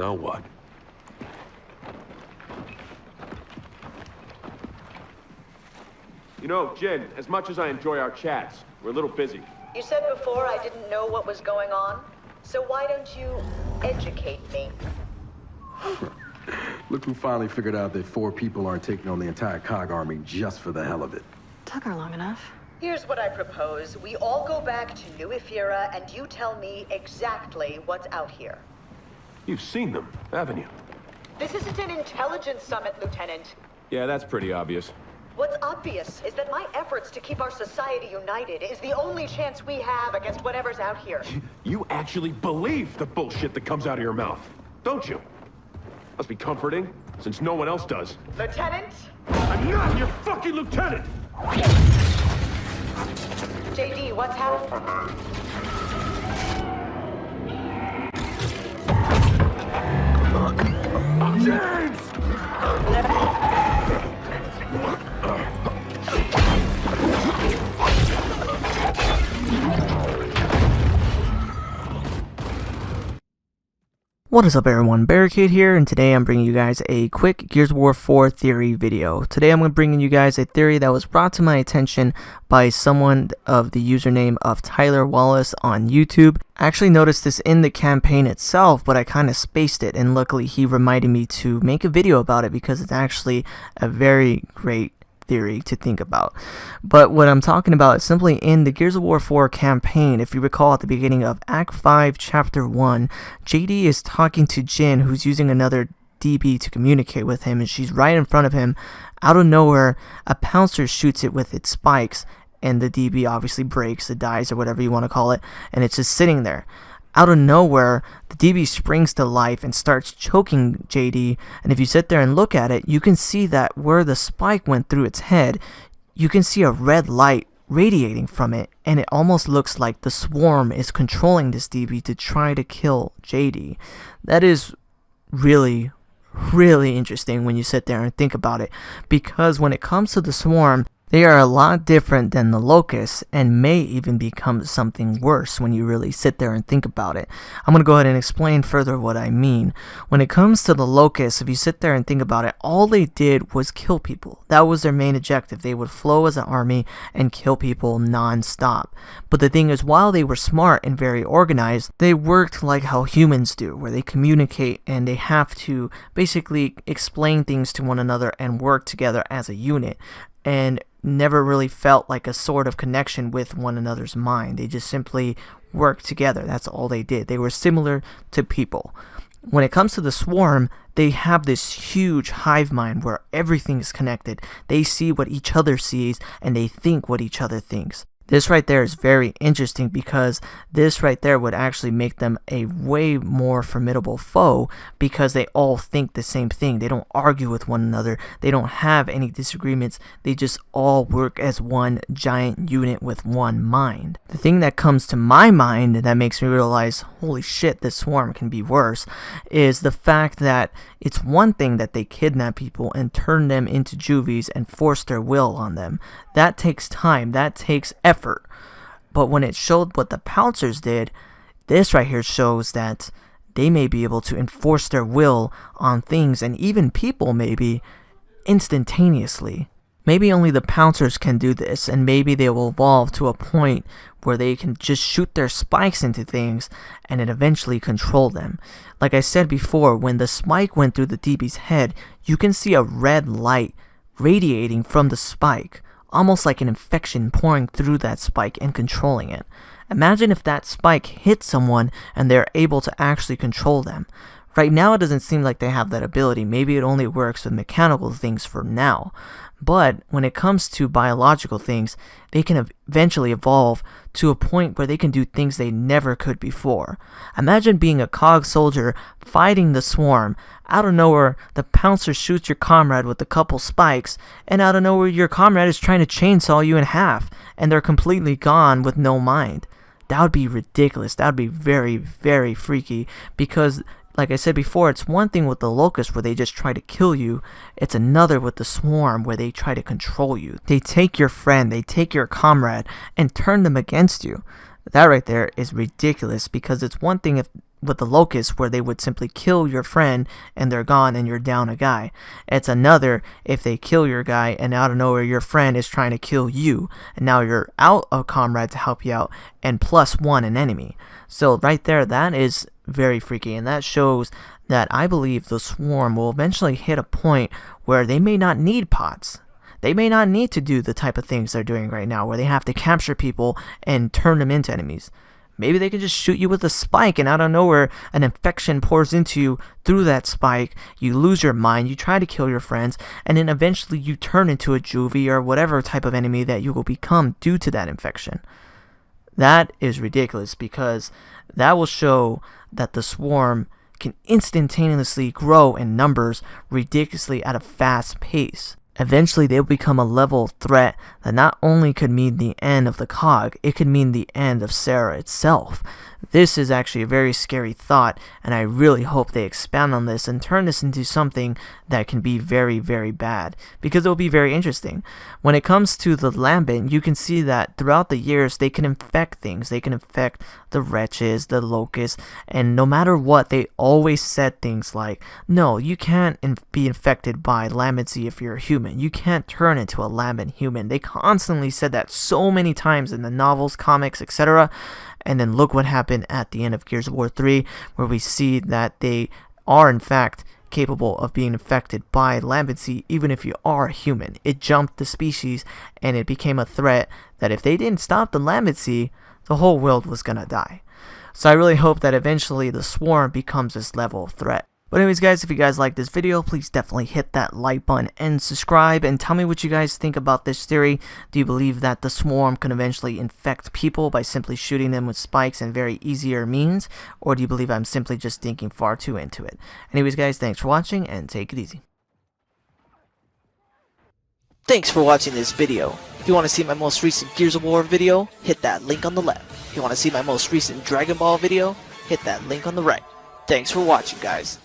Now what? You know, Jin, as much as I enjoy our chats, we're a little busy. You said before I didn't know what was going on, so why don't you educate me? Look who finally figured out that 4 people aren't taking on the entire COG army just for the hell of it. Took her long enough. Here's what I propose. We all go back to New Ephira and you tell me exactly what's out here. You've seen them, haven't you? This isn't an intelligence summit, Lieutenant. Yeah, that's pretty obvious. What's obvious is that my efforts to keep our society united is the only chance we have against whatever's out here. You actually believe the bullshit that comes out of your mouth, don't you? Must be comforting, since no one else does. Lieutenant? I'm not your fucking lieutenant! JD, what's happening? James! What is up everyone, Barricade here, and today I'm bringing you guys a quick Gears of War 4 theory video. Today I'm going to bring you guys a theory that was brought to my attention by someone of the username of Tyler Wallace on YouTube. I actually noticed this in the campaign itself, but I kind of spaced it, and luckily he reminded me to make a video about it because it's actually a very great theory to think about. But what I'm talking about is simply in the Gears of War 4 campaign. If you recall, at the beginning of Act 5 Chapter 1, JD is talking to Jin, who's using another DB to communicate with him, and she's right in front of him. Out of nowhere, a pouncer shoots it with its spikes, and the DB obviously breaks, it dies, or whatever you want to call it, and it's just sitting there. Out of nowhere, the DB springs to life and starts choking JD, and if you sit there and look at it, you can see that where the spike went through its head, you can see a red light radiating from it, and it almost looks like the swarm is controlling this DB to try to kill JD. That is really interesting when you sit there and think about it, because when it comes to the swarm, they are a lot different than the locusts and may even become something worse when you really sit there and think about it. I'm going to go ahead and explain further what I mean. When it comes to the locusts, if you sit there and think about it, all they did was kill people. That was their main objective. They would flow as an army and kill people non-stop. But the thing is, while they were smart and very organized, they worked like how humans do, where they communicate and they have to basically explain things to one another and work together as a unit, and never really felt like a sort of connection with one another's mind. They just simply worked together. That's all they did. They were similar to people. When it comes to the swarm, they have this huge hive mind where everything is connected. They see what each other sees and they think what each other thinks. This right there is very interesting because this right there would actually make them a way more formidable foe because they all think the same thing. They don't argue with one another. They don't have any disagreements. They just all work as one giant unit with one mind. The thing that comes to my mind that makes me realize, holy shit, this swarm can be worse, is the fact that it's one thing that they kidnap people and turn them into juvies and force their will on them. That takes time. That takes effort. But when it showed what the pouncers did, this right here shows that they may be able to enforce their will on things and even people maybe instantaneously. Maybe only the pouncers can do this, and maybe they will evolve to a point where they can just shoot their spikes into things and it eventually control them. Like I said before, when the spike went through the DB's head, you can see a red light radiating from the spike, almost like an infection pouring through that spike and controlling it. Imagine if that spike hit someone and they're able to actually control them. Right now it doesn't seem like they have that ability. Maybe it only works with mechanical things for now. But when it comes to biological things, they can eventually evolve to a point where they can do things they never could before. Imagine being a COG soldier fighting the swarm. Out of nowhere, the pouncer shoots your comrade with a couple spikes, and out of nowhere your comrade is trying to chainsaw you in half, and they're completely gone with no mind. That would be ridiculous. That would be very freaky, because like I said before, it's one thing with the locust where they just try to kill you. It's another with the swarm where they try to control you. They take your friend, they take your comrade, and turn them against you. That right there is ridiculous, because it's one thing if with the Locust, where they would simply kill your friend and they're gone and you're down a guy. It's another if they kill your guy and out of nowhere your friend is trying to kill you, and now you're out a comrade to help you out and +1 an enemy. So right there, that is very freaky, and that shows that I believe the Swarm will eventually hit a point where they may not need pods. They may not need to do the type of things they're doing right now, where they have to capture people and turn them into enemies. Maybe they can just shoot you with a spike, and out of nowhere, an infection pours into you through that spike. You lose your mind, you try to kill your friends, and then eventually you turn into a juvie or whatever type of enemy that you will become due to that infection. That is ridiculous, because that will show that the Swarm can instantaneously grow in numbers ridiculously at a fast pace. Eventually, they'll become a level threat that not only could mean the end of the COG, it could mean the end of Sarah itself. This is actually a very scary thought, and I really hope they expand on this and turn this into something that can be very, very bad, because it'll be very interesting. When it comes to the Lambent, you can see that throughout the years, they can infect things. They can infect the Wretches, the Locusts, and no matter what, they always said things like, no, you can't be infected by Lambency if you're a human. You can't turn into a Lambent human. They constantly said that so many times in the novels, comics, etc. And then look what happened at the end of Gears of War 3, where we see that they are in fact capable of being infected by Lambency even if you are a human. It jumped the species, and it became a threat that if they didn't stop the Lambency, the whole world was gonna die. So I really hope that eventually the Swarm becomes this level of threat. But anyways guys, if you guys like this video, please definitely hit that like button and subscribe, and tell me what you guys think about this theory. Do you believe that the Swarm can eventually infect people by simply shooting them with spikes and very easier means? Or do you believe I'm simply just thinking far too into it? Anyways guys, thanks for watching and take it easy. Thanks for watching this video. If you want to see my most recent Gears of War video, hit that link on the left. If you want to see my most recent Dragon Ball video, hit that link on the right. Thanks for watching guys.